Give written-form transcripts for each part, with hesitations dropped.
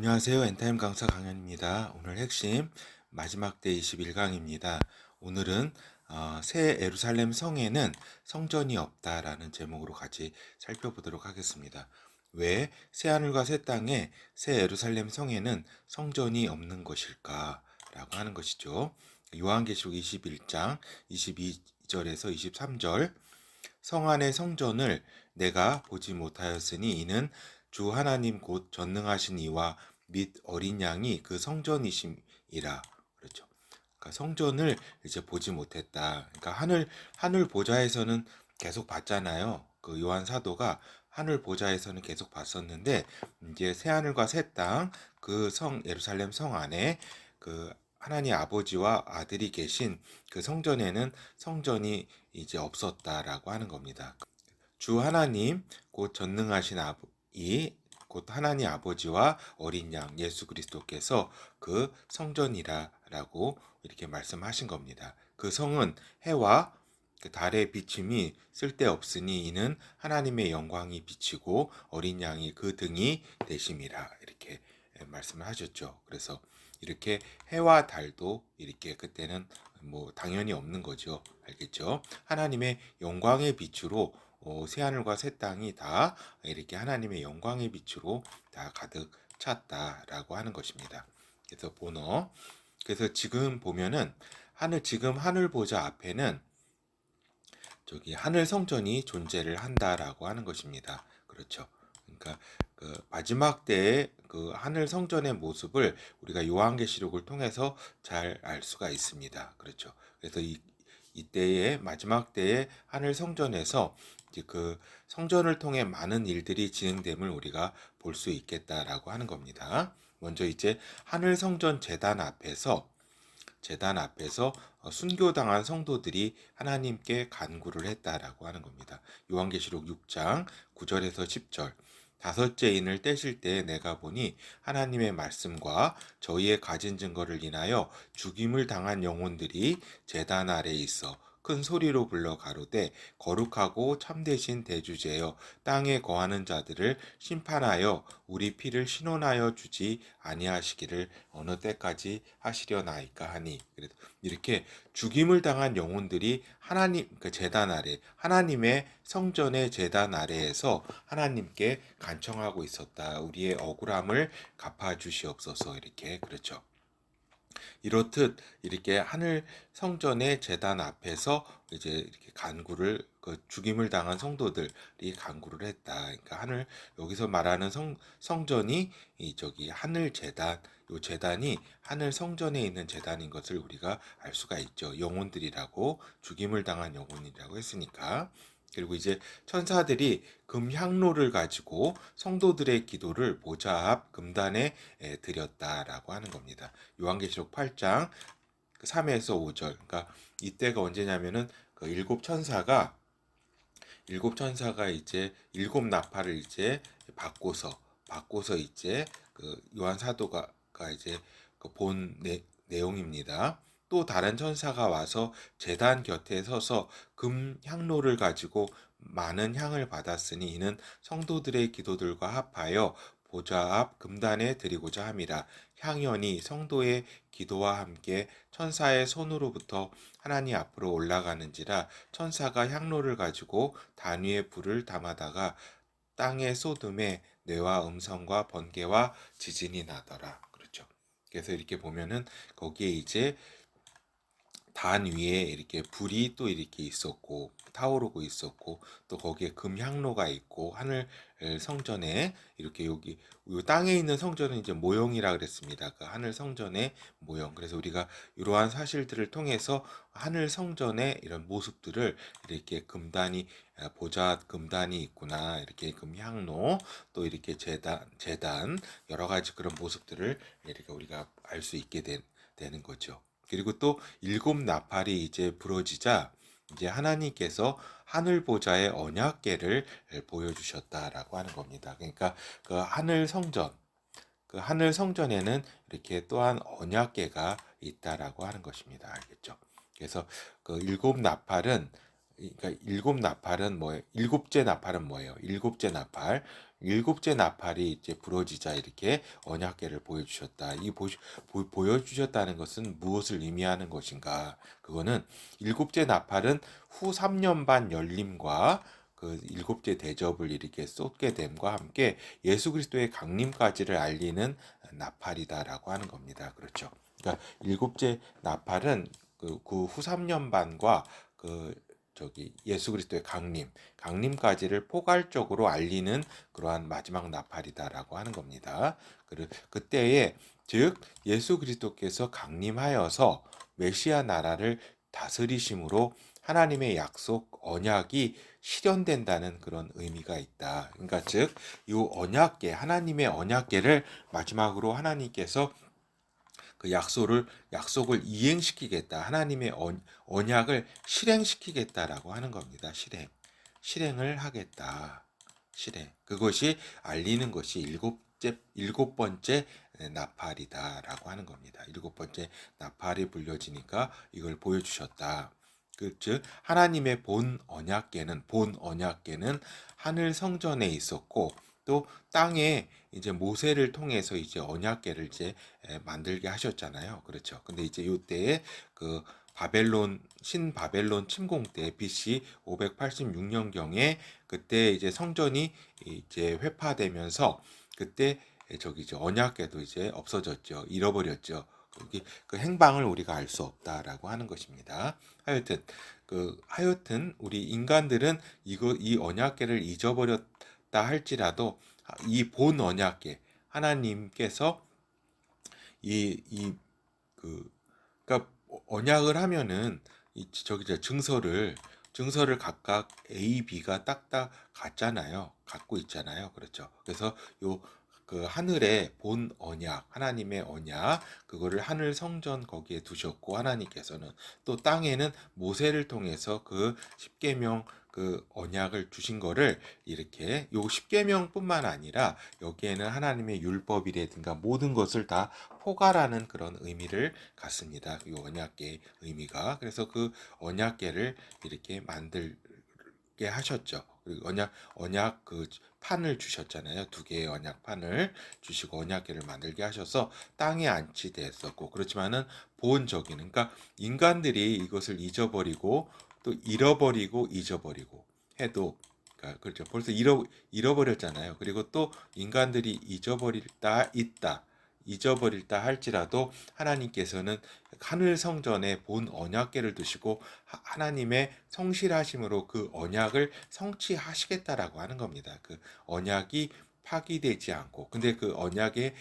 안녕하세요. 엔타임 강사 강현입니다. 오늘 핵심 마지막 때 21강입니다. 오늘은 새 예루살렘 성에는 성전이 없다라는 제목으로 같이 살펴보도록 하겠습니다. 왜 새하늘과 새 땅에 새 예루살렘 성에는 성전이 없는 것일까라고 하는 것이죠. 요한계시록 21장 22절에서 23절 성 안의 성전을 내가 보지 못하였으니 이는 주 하나님 곧 전능하신 이와 및 어린 양이 그 성전이심이라. 그렇죠. 그러니까 성전을 이제 보지 못했다. 그러니까 하늘 보좌에서는 계속 봤잖아요. 그 요한 사도가 하늘 보좌에서는 계속 봤었는데 이제 새 하늘과 새 땅 그 성 예루살렘 성 안에 그 하나님 아버지와 아들이 계신 그 성전에는 성전이 이제 없었다라고 하는 겁니다. 주 하나님 곧 전능하신 곧 하나님 아버지와 어린 양 예수 그리스도께서 그 성전이라라고 이렇게 말씀하신 겁니다. 그 성은 해와 그 달의 비침이 쓸데없으니 이는 하나님의 영광이 비치고 어린 양이 그 등이 되심이라 이렇게 말씀을 하셨죠. 그래서 이렇게 해와 달도 이렇게 그때는 뭐 당연히 없는 거죠. 알겠죠? 하나님의 영광의 빛으로 새하늘과 새 땅이 다 이렇게 하나님의 영광의 빛으로 다 가득 찼다라고 하는 것입니다. 그래서 그래서 지금 보면은 지금 하늘 보좌 앞에는 저기 하늘 성전이 존재를 한다라고 하는 것입니다. 그렇죠. 그러니까 그 마지막 때의 그 하늘 성전의 모습을 우리가 요한계시록을 통해서 잘 알 수가 있습니다. 그렇죠. 그래서 이때의 마지막 때의 하늘 성전에서 이제 그 성전을 통해 많은 일들이 진행됨을 우리가 볼 수 있겠다라고 하는 겁니다. 먼저 이제 하늘 성전 재단 앞에서 순교당한 성도들이 하나님께 간구를 했다라고 하는 겁니다. 요한계시록 6장 9절에서 10절 다섯째 인을 떼실 때 내가 보니 하나님의 말씀과 저희의 가진 증거를 인하여 죽임을 당한 영혼들이 제단 아래에 있어 큰 소리로 불러 가로되 거룩하고 참되신 대주제여 땅에 거하는 자들을 심판하여 우리 피를 신원하여 주지 아니하시기를 어느 때까지 하시려나이까 하니. 그래서 이렇게 죽임을 당한 영혼들이 하나님 그 제단 아래 하나님의 성전의 제단 아래에서 하나님께 간청하고 있었다. 우리의 억울함을 갚아 주시옵소서. 이렇게 그렇죠. 이렇듯 이렇게 하늘 성전의 제단 앞에서 이제 이렇게 간구를 그 죽임을 당한 성도들이 간구를 했다. 그러니까 여기서 말하는 성전이 이 저기 하늘 제단 요 제단이 하늘 성전에 있는 제단인 것을 우리가 알 수가 있죠. 영혼들이라고 죽임을 당한 영혼이라고 했으니까. 그리고 이제 천사들이 금향로를 가지고 성도들의 기도를 보좌 앞 금단에 드렸다라고 하는 겁니다. 요한계시록 8장 3에서 5절. 그러니까 이때가 언제냐면은 그 일곱 천사가 이제 일곱 나팔을 이제 바꿔서 이제 그 요한 사도가 이제 그본 내용입니다. 또 다른 천사가 와서 제단 곁에 서서 금 향로를 가지고 많은 향을 받았으니 이는 성도들의 기도들과 합하여 보좌 앞 금단에 드리고자 함이라. 향연이 성도의 기도와 함께 천사의 손으로부터 하나님 앞으로 올라가는지라. 천사가 향로를 가지고 단 위에 불을 담아다가 땅에 쏟음에 뇌와 음성과 번개와 지진이 나더라. 그렇죠. 그래서 이렇게 보면은 거기에 이제 단 위에 이렇게 불이 또 이렇게 있었고 타오르고 있었고 또 거기에 금향로가 있고 하늘 성전에 이렇게 여기 요 땅에 있는 성전은 이제 모형이라 그랬습니다. 그 하늘 성전의 모형. 그래서 우리가 이러한 사실들을 통해서 하늘 성전의 이런 모습들을 이렇게 보좌 금단이 있구나. 이렇게 금향로 또 이렇게 제단 여러 가지 그런 모습들을 이렇게 우리가 알 수 있게 되는 거죠. 그리고 또 일곱 나팔이 이제 부러지자 이제 하나님께서 하늘 보좌의 언약궤를 보여주셨다라고 하는 겁니다. 그러니까 그 하늘 성전에는 이렇게 또한 언약궤가 있다라고 하는 것입니다. 알겠죠? 그래서 그 일곱 나팔은 그러니까 일곱 나팔은 뭐예요? 일곱째 나팔은 뭐예요? 일곱째 나팔. 일곱째 나팔이 이제 부러지자 이렇게 언약궤를 보여주셨다. 보여주셨다는 것은 무엇을 의미하는 것인가? 그거는 일곱째 나팔은 후 3년 반 열림과 그 일곱째 대접을 이렇게 쏟게 됨과 함께 예수 그리스도의 강림까지를 알리는 나팔이다라고 하는 겁니다. 그렇죠. 그러니까 일곱째 나팔은 그 후 3년 반과 그 예수 그리스도의 강림까지를 포괄적으로 알리는 그러한 마지막 나팔이다라고 하는 겁니다. 그때에 즉 예수 그리스도께서 강림하여서 메시아 나라를 다스리심으로 하나님의 약속 언약이 실현된다는 그런 의미가 있다. 그러니까 즉 이 언약궤 하나님의 언약궤를 마지막으로 하나님께서 그 약속을 이행시키겠다. 하나님의 언약을 실행시키겠다라고 하는 겁니다. 실행을 하겠다. 실행. 그것이 알리는 것이 일곱 번째 나팔이다라고 하는 겁니다. 일곱 번째 나팔이 불려지니까 이걸 보여주셨다. 즉 하나님의 본 언약궤는 하늘 성전에 있었고 또 땅에 이제 모세를 통해서 이제 언약궤를 이제 만들게 하셨잖아요. 그렇죠. 근데 이제 요때에 그 신바벨론 침공 때 BC 586년경에 그때 이제 성전이 이제 회파되면서 그때 이제 언약궤도 이제 없어졌죠. 잃어버렸죠. 그 행방을 우리가 알 수 없다라고 하는 것입니다. 하여튼 우리 인간들은 이 언약궤를 잊어버렸다 할지라도 이 본 언약궤 하나님께서 그러니까 언약을 하면은 증서를 각각 A, B가 딱딱 갖고 있잖아요. 그렇죠. 그래서 그 하늘의 본 언약, 하나님의 언약, 그거를 하늘 성전 거기에 두셨고 하나님께서는 또 땅에는 모세를 통해서 그 십계명 그 언약을 주신 거를 이렇게 요 십계명뿐만 아니라 여기에는 하나님의 율법이라든가 모든 것을 다 포괄하는 그런 의미를 갖습니다. 이 언약궤의 의미가. 그래서 그 언약궤를 이렇게 만들게 하셨죠. 그리고 언약 그 판을 주셨잖아요. 두 개의 언약판을 주시고 언약궤를 만들게 하셔서 땅에 안치되었었고 그렇지만은 보온적인 그러니까 인간들이 이것을 잊어버리고 또 잊어버리고 해도 그러니까 그렇죠. 벌써 잃어버렸잖아요. 그리고 또 인간들이 잊어버릴다 할지라도 하나님께서는 하늘 성전에 본 언약궤를 두시고 하나님의 성실하심으로 그 언약을 성취하시겠다라고 하는 겁니다. 그 언약이 파기되지 않고 근데 그 언약의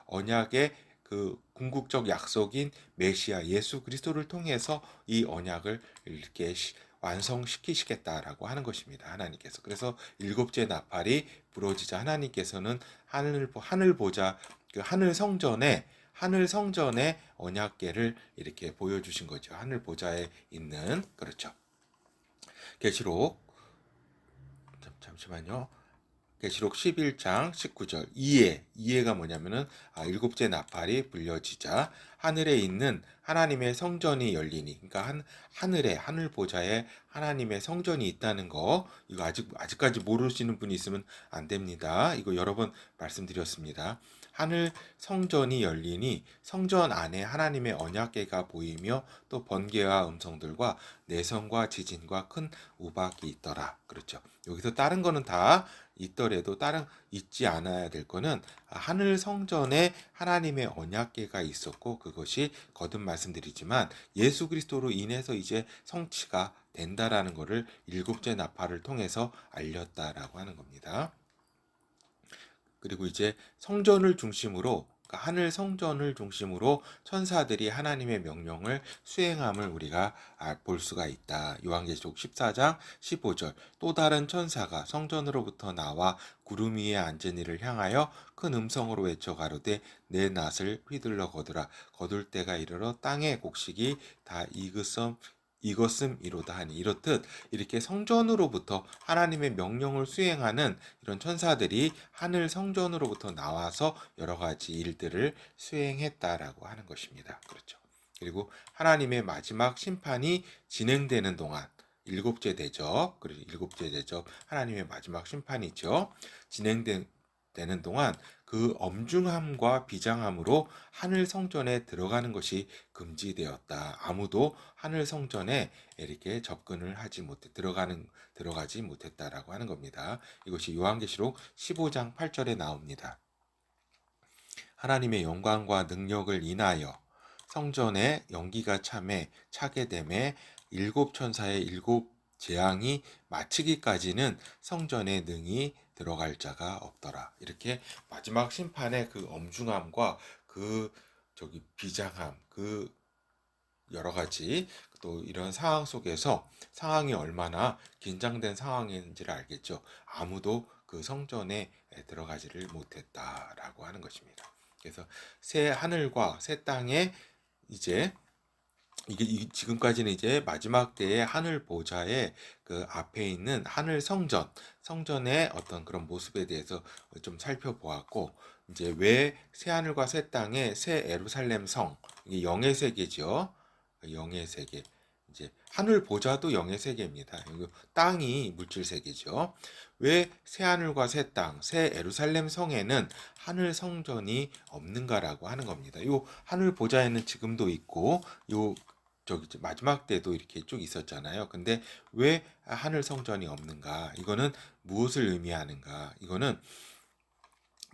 언약의 그 궁극적 약속인 메시아 예수 그리스도를 통해서 이 언약을 이렇게 완성시키시겠다라고 하는 것입니다. 하나님께서. 그래서 일곱째 나팔이 부러지자 하나님께서는 하늘 보자 그 하늘 성전에 언약궤를 이렇게 보여주신 거죠. 하늘 보좌에 있는 그렇죠. 계시록 잠시만요. 계시록 11장 19절 이해가 뭐냐면은 일곱째 나팔이 불려지자 하늘에 있는 하나님의 성전이 열리니 그러니까 하늘 보좌에 하나님의 성전이 있다는 거 이거 아직까지 모르시는 분이 있으면 안 됩니다. 이거 여러 번 말씀드렸습니다. 하늘 성전이 열리니 성전 안에 하나님의 언약궤가 보이며 또 번개와 음성들과 내성과 지진과 큰 우박이 있더라. 그렇죠. 여기서 다른 거는 다 있더라도 잊지 않아야 될 거는 하늘 성전에 하나님의 언약궤가 있었고 그것이 거듭 말씀드리지만 예수 그리스도로 인해서 이제 성취가 된다라는 것을 일곱째 나팔을 통해서 알렸다라고 하는 겁니다. 그리고 이제 하늘 성전을 중심으로 천사들이 하나님의 명령을 수행함을 우리가 볼 수가 있다. 요한계시록 14장 15절 또 다른 천사가 성전으로부터 나와 구름 위에 앉은 이를 향하여 큰 음성으로 외쳐 가로되 내 낫을 휘둘러 거두라 거둘 때가 이르러 땅의 곡식이 다 이것음이로다 하니 이렇듯 이렇게 성전으로부터 하나님의 명령을 수행하는 이런 천사들이 하늘 성전으로부터 나와서 여러 가지 일들을 수행했다라고 하는 것입니다. 그렇죠. 그리고 하나님의 마지막 심판이 진행되는 동안 일곱째 대접, 그리고 일곱째 대접 하나님의 마지막 심판이죠. 진행되는 동안 그 엄중함과 비장함으로 하늘 성전에 들어가는 것이 금지되었다. 아무도 하늘 성전에 이렇게 접근을 하지 못해 들어가지 못했다라고 하는 겁니다. 이것이 요한계시록 15장 8절에 나옵니다. 하나님의 영광과 능력을 인하여 성전에 연기가 차게 됨에 일곱 천사의 일곱 재앙이 마치기까지는 성전에 능히 들어갈 자가 없더라. 이렇게 마지막 심판의 그 엄중함과 그 비장함, 그 여러 가지 또 이런 상황 속에서 상황이 얼마나 긴장된 상황인지를 알겠죠. 아무도 그 성전에 들어가지를 못했다라고 하는 것입니다. 그래서 새 하늘과 새 땅에 이제 이게 지금까지는 이제 마지막 때의 하늘 보좌의 그 앞에 있는 하늘 성전의 어떤 그런 모습에 대해서 좀 살펴보았고, 이제 왜 새 하늘과 새 땅에 새 예루살렘 성, 이게 영의 세계죠. 영의 세계. 이제 하늘 보좌도 영의 세계입니다. 그리고 땅이 물질 세계죠. 왜 새 하늘과 새 땅, 새 예루살렘 성에는 하늘 성전이 없는가라고 하는 겁니다. 요 하늘 보좌에는 지금도 있고, 요 마지막 때도 이렇게 쭉 있었잖아요. 근데 왜 하늘 성전이 없는가? 이거는 무엇을 의미하는가? 이거는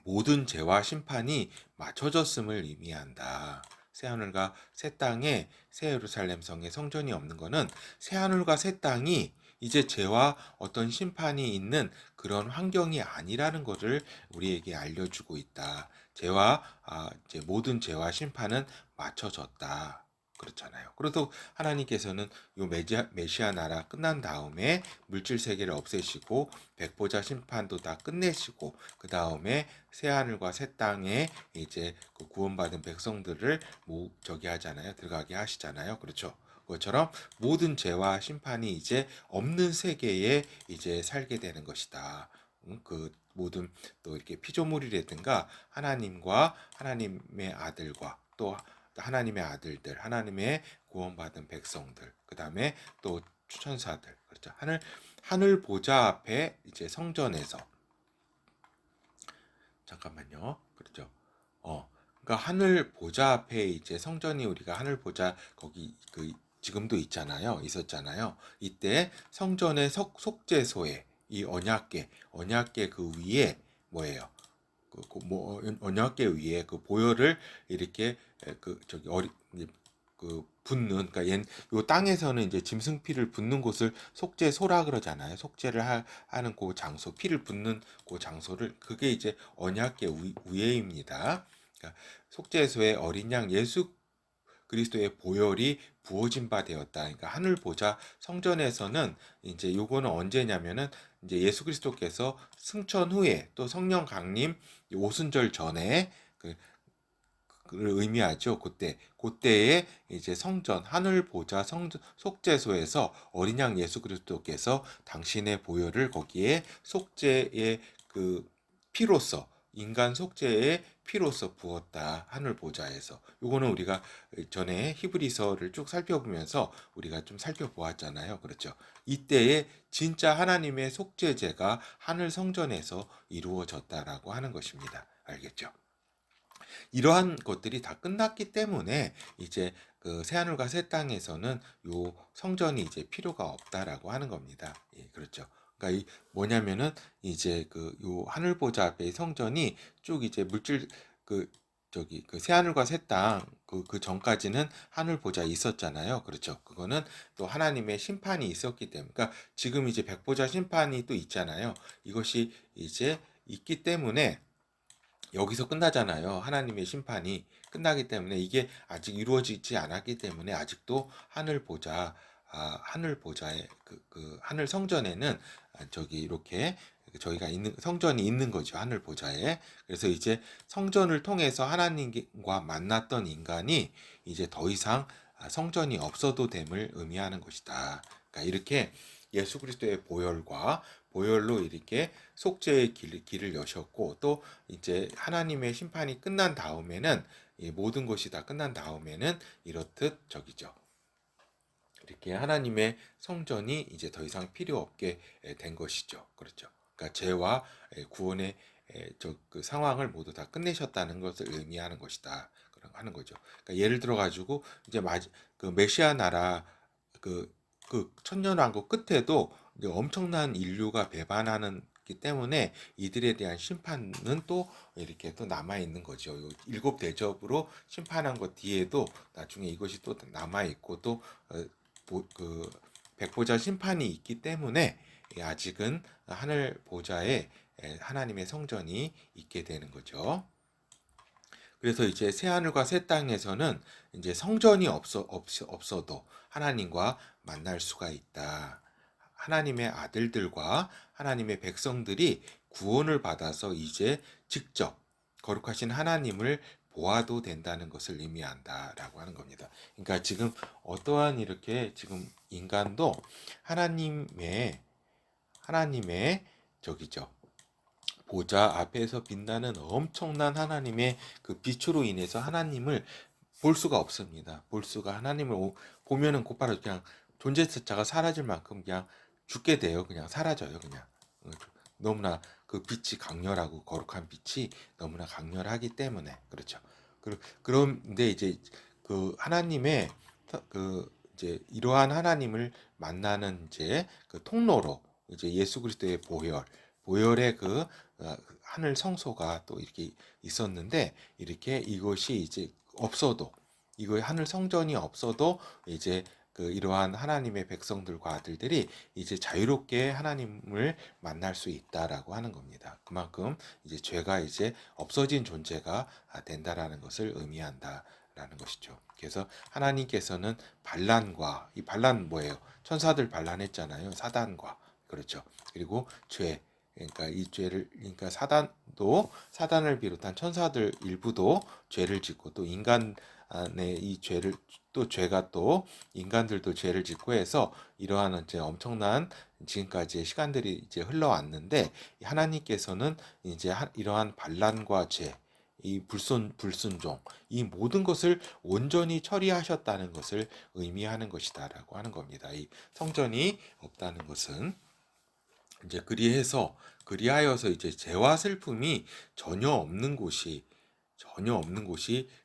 모든 죄와 심판이 맞춰졌음을 의미한다. 새 하늘과 새 땅에 새 예루살렘 성에 성전이 없는 것은 새 하늘과 새 땅이 이제 죄와 어떤 심판이 있는 그런 환경이 아니라는 것을 우리에게 알려주고 있다. 이제 모든 죄와 심판은 맞춰졌다. 그렇잖아요. 그래도 하나님께서는 요 메시아 나라 끝난 다음에 물질 세계를 없애시고 백보자 심판도 다 끝내시고 그 다음에 새 하늘과 새 땅에 이제 그 구원받은 백성들을 저기 하잖아요. 들어가게 하시잖아요. 그렇죠. 그것처럼 모든 죄와 심판이 이제 없는 세계에 이제 살게 되는 것이다. 그 모든 또 이렇게 피조물이라든가 하나님과 하나님의 아들과 또 하나님의 아들들, 하나님의 구원받은 백성들, 그 다음에 또 천사들, 그렇죠. 하늘 보좌 앞에 이제 성전에서 잠깐만요. 그렇죠. 그러니까 하늘 보좌 앞에 이제 성전이 우리가 하늘 보좌 거기 그 지금도 있었잖아요. 이때 성전의 속죄소에 이 언약궤 그 위에 뭐예요? 언약궤 위에 그 보혈을 이렇게 그 저기 그 붓는, 그러니까 요 땅에서는 이제 짐승피를 붓는 곳을 속죄소라 그러잖아요. 하는 그 장소, 피를 붓는 그 장소를, 그게 이제 언약궤 위에입니다. 그러니까 속죄소에 어린 양 예수 그리스도의 보혈이 부어진 바 되었다. 그러니까 하늘 보좌 성전에서는 이제 요거는 언제냐면은 이제 예수 그리스도께서 승천 후에 또 성령 강림 오순절 전에 그 의미하죠. 그때에 이제 성전 하늘 보좌 속죄소에서 어린 양 예수 그리스도께서 당신의 보혈을 거기에 속죄의 그 피로서 인간 속죄의 피로서 부었다. 하늘 보좌에서. 요거는 우리가 전에 히브리서를 쭉 살펴보면서 우리가 좀 살펴보았잖아요. 그렇죠. 이때에 진짜 하나님의 속죄제가 하늘 성전에서 이루어졌다라고 하는 것입니다. 알겠죠? 이러한 것들이 다 끝났기 때문에 이제 그 새하늘과 새 땅에서는 요 성전이 이제 필요가 없다라고 하는 겁니다. 예, 그렇죠. 그러니까 이 뭐냐면은 이제 그 요 하늘 보좌 앞에 성전이 쭉 이제 물질 그 그 새하늘과 새 땅 그 전까지는 하늘 보좌 있었잖아요. 그렇죠. 그거는 또 하나님의 심판이 있었기 때문에, 그러니까 지금 이제 백보자 심판이 또 있잖아요. 이것이 이제 있기 때문에 여기서 끝나잖아요. 하나님의 심판이 끝나기 때문에 이게 아직 이루어지지 않았기 때문에 아직도 하늘 보좌의 그 하늘 성전에는 저기 이렇게 저희가 있는 성전이 있는 거죠. 하늘 보좌에. 그래서 이제 성전을 통해서 하나님과 만났던 인간이 이제 더 이상 성전이 없어도 됨을 의미하는 것이다. 그러니까 이렇게 예수 그리스도의 보혈로 이렇게 속죄의 길을 여셨고, 또 이제 하나님의 심판이 끝난 다음에는 이 모든 것이 다 끝난 다음에는 이렇듯 저기죠. 이렇게 하나님의 성전이 이제 더 이상 필요 없게 된 것이죠. 그렇죠. 그러니까 죄와 구원의 그 상황을 모두 다 끝내셨다는 것을 의미하는 것이다. 그런 하는 거죠. 그러니까 예를 들어 가지고 이제 그 메시아 나라 그, 그 천년왕국 끝에도 이제 엄청난 인류가 배반하는 기 때문에 이들에 대한 심판은 또 이렇게 또 남아 있는 거죠. 일곱 대접으로 심판한 것 뒤에도 나중에 이것이 또 남아 있고 또 그 백보자 심판이 있기 때문에 아직은 하늘 보좌에 하나님의 성전이 있게 되는 거죠. 그래서 이제 새 하늘과 새 땅에서는 이제 성전이 없어도 하나님과 만날 수가 있다. 하나님의 아들들과 하나님의 백성들이 구원을 받아서 이제 직접 거룩하신 하나님을 보아도 된다는 것을 의미한다라고 하는 겁니다. 그러니까 지금 어떠한 이렇게 지금 인간도 하나님의 저기죠. 보좌 앞에서 빛나는 엄청난 하나님의 그 빛으로 인해서 하나님을 볼 수가 없습니다. 하나님을 보면은 곧바로 그냥 존재 자체가 사라질 만큼 그냥 죽게 돼요. 그냥 사라져요. 그냥 너무나 그 빛이 강렬하고 거룩한 빛이 너무나 강렬하기 때문에 그렇죠. 그런데 이제 그 하나님의 그 이제 이러한 하나님을 만나는 이제 그 통로로 이제 예수 그리스도의 보혈의 그 하늘 성소가 또 이렇게 있었는데 이렇게 이것이 이제 없어도 이거 하늘 성전이 없어도 이제 그 이러한 하나님의 백성들과 아들들이 이제 자유롭게 하나님을 만날 수 있다라고 하는 겁니다. 그만큼 이제 죄가 이제 없어진 존재가 된다라는 것을 의미한다라는 것이죠. 그래서 하나님께서는 반란과 이 반란 뭐예요? 천사들 반란했잖아요. 사단과 그렇죠. 그리고 죄 그러니까 이 죄를 그러니까 사단을 비롯한 천사들 일부도 죄를 짓고 또 인간의 이 죄를 또 죄가 또 인간들도 죄를 짓고 해서 이러한 이제 엄청난 지금까지의 시간들이 이제 흘러왔는데 하나님께서는 이제 이러한 반란과 죄 이 불순종, 이 모든 것을 온전히 처리하셨다는 것을 의미하는 것이다라고 하는 겁니다. 이 성전이 없다는 것은 이제 그리하여서 이제 죄와 슬픔이 전혀 없는 곳이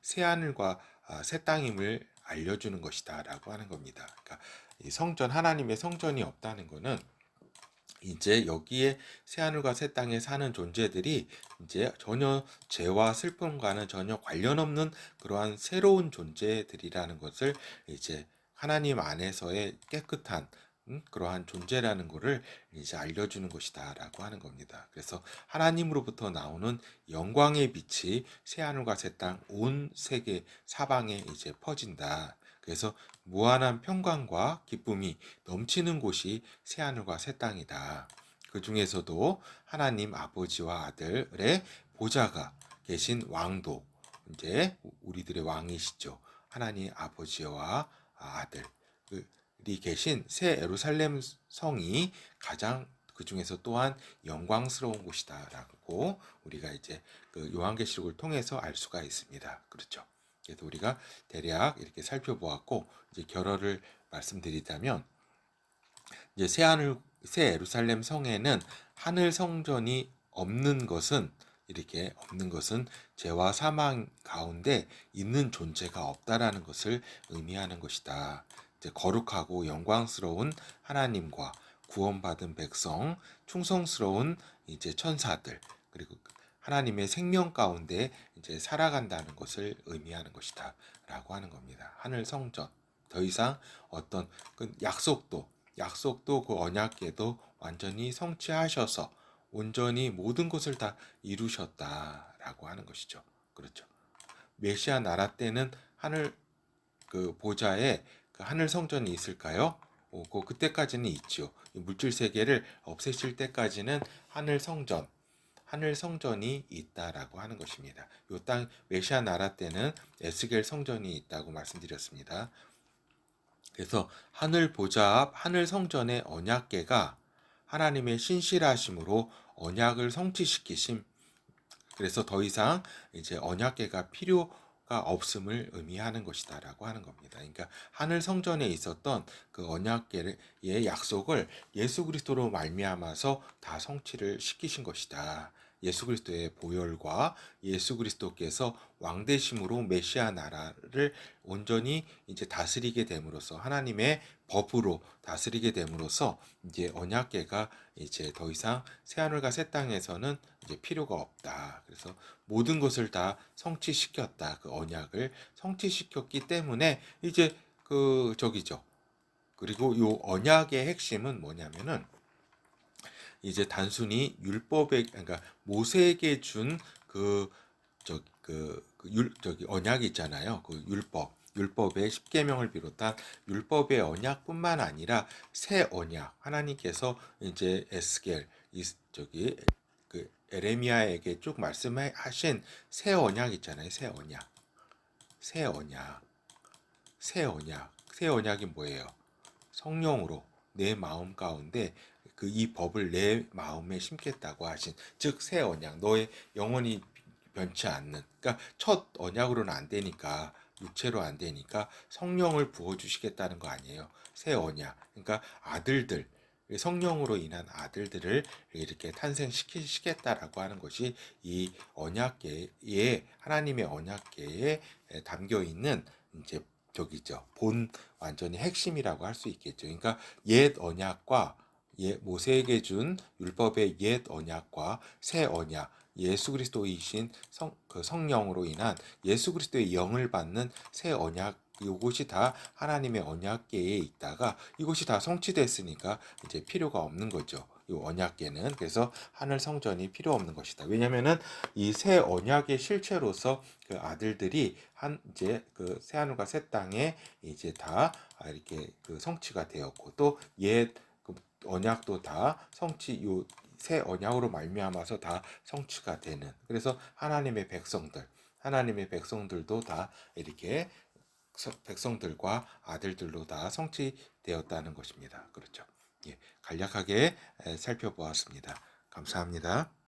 새 하늘과 새 땅임을 알려주는 것이다라고 하는 겁니다. 그러니까 이 하나님의 성전이 없다는 것은 이제 여기에 새 하늘과 새 땅에 사는 존재들이 이제 전혀 죄와 슬픔과는 전혀 관련 없는 그러한 새로운 존재들이라는 것을 이제 하나님 안에서의 깨끗한 그러한 존재라는 것을 이제 알려주는 것이다라고 하는 겁니다. 그래서 하나님으로부터 나오는 영광의 빛이 새 하늘과 새 땅 온 세계 사방에 이제 퍼진다. 그래서 무한한 평강과 기쁨이 넘치는 곳이 새 하늘과 새 땅이다. 그 중에서도 하나님 아버지와 아들의 보좌가 계신 왕도 이제 우리들의 왕이시죠. 하나님 아버지와 아들이 계신 새 예루살렘 성이 가장 그 중에서 또한 영광스러운 곳이다라고 우리가 이제 그 요한계시록을 통해서 알 수가 있습니다. 그렇죠. 그래서 우리가 대략 이렇게 살펴보았고 이제 결론을 말씀드리자면 이제 새 예루살렘 성에는 하늘 성전이 없는 것은 이렇게 없는 것은 죄와 사망 가운데 있는 존재가 없다라는 것을 의미하는 것이다. 이제 거룩하고 영광스러운 하나님과 구원받은 백성, 충성스러운 이제 천사들 그리고 하나님의 생명 가운데 이제 살아간다는 것을 의미하는 것이다라고 하는 겁니다. 하늘 성전 더 이상 어떤 그 약속도 그 언약궤도 완전히 성취하셔서 온전히 모든 것을 다 이루셨다라고 하는 것이죠. 그렇죠. 메시아 나라 때는 하늘 그 보좌에 그 하늘 성전이 있을까요? 그때까지는 있죠. 물질 세계를 없애실 때까지는 하늘 성전이 있다라고 하는 것입니다. 요 땅 메시아 나라 때는 에스겔 성전이 있다고 말씀드렸습니다. 그래서 하늘 보좌 앞 하늘 성전의 언약궤가 하나님의 신실하심으로 언약을 성취시키심. 그래서 더 이상 이제 언약궤가 필요가 없음을 의미하는 것이다라고 하는 겁니다. 그러니까 하늘 성전에 있었던 그 언약계의 약속을 예수 그리스도로 말미암아서 다 성취를 시키신 것이다. 예수 그리스도의 보혈과 예수 그리스도께서 왕 되심으로 메시아 나라를 온전히 이제 다스리게 됨으로써 하나님의 법으로 다스리게 됨으로써 이제 언약계가 이제 더 이상 새 하늘과 새 땅에서는 이제 필요가 없다. 그래서 모든 것을 다 성취시켰다. 그 언약을 성취시켰기 때문에 이제 그 저기죠. 그리고 요 언약의 핵심은 뭐냐면은 이제 단순히 율법에 그러니까 모세에게 준 그 저기 언약이 있잖아요. 그 율법의 십계명을 비롯한 율법의 언약뿐만 아니라 새 언약 하나님께서 이제 에스겔 이 저기 그 에레미야에게 쭉 말씀하신 새 언약 있잖아요. 새 언약. 새 언약. 새 언약. 새 언약이 뭐예요? 성령으로 내 마음 가운데 그 이 법을 내 마음에 심겠다고 하신 즉 새 언약 너의 영원히 변치 않는 그러니까 첫 언약으로는 안 되니까 육체로 안 되니까 성령을 부어 주시겠다는 거 아니에요. 새 언약 그러니까 아들들 성령으로 인한 아들들을 이렇게 탄생시키시겠다라고 하는 것이 이 언약계에 하나님의 언약계에 담겨 있는 이제 저기죠. 본 완전히 핵심이라고 할 수 있겠죠. 그러니까 옛 언약과 모세에게 준 율법의 옛 언약과 새 언약, 예수 그리스도이신 그 성령으로 인한 예수 그리스도의 영을 받는 새 언약 이것이 다 하나님의 언약계에 있다가 이것이 다 성취됐으니까 이제 필요가 없는 거죠. 이 언약계는 그래서 하늘 성전이 필요 없는 것이다. 왜냐면은 이 새 언약의 실체로서 그 아들들이 이제 그 새 하늘과 새 땅에 이제 다 이렇게 그 성취가 되었고 또 옛 그 언약도 다 성취 요 새 언약으로 말미암아서 다 성취가 되는 그래서 하나님의 백성들도 다 이렇게 백성들과 아들들로 다 성취되었다는 것입니다. 그렇죠. 예, 간략하게 살펴보았습니다. 감사합니다.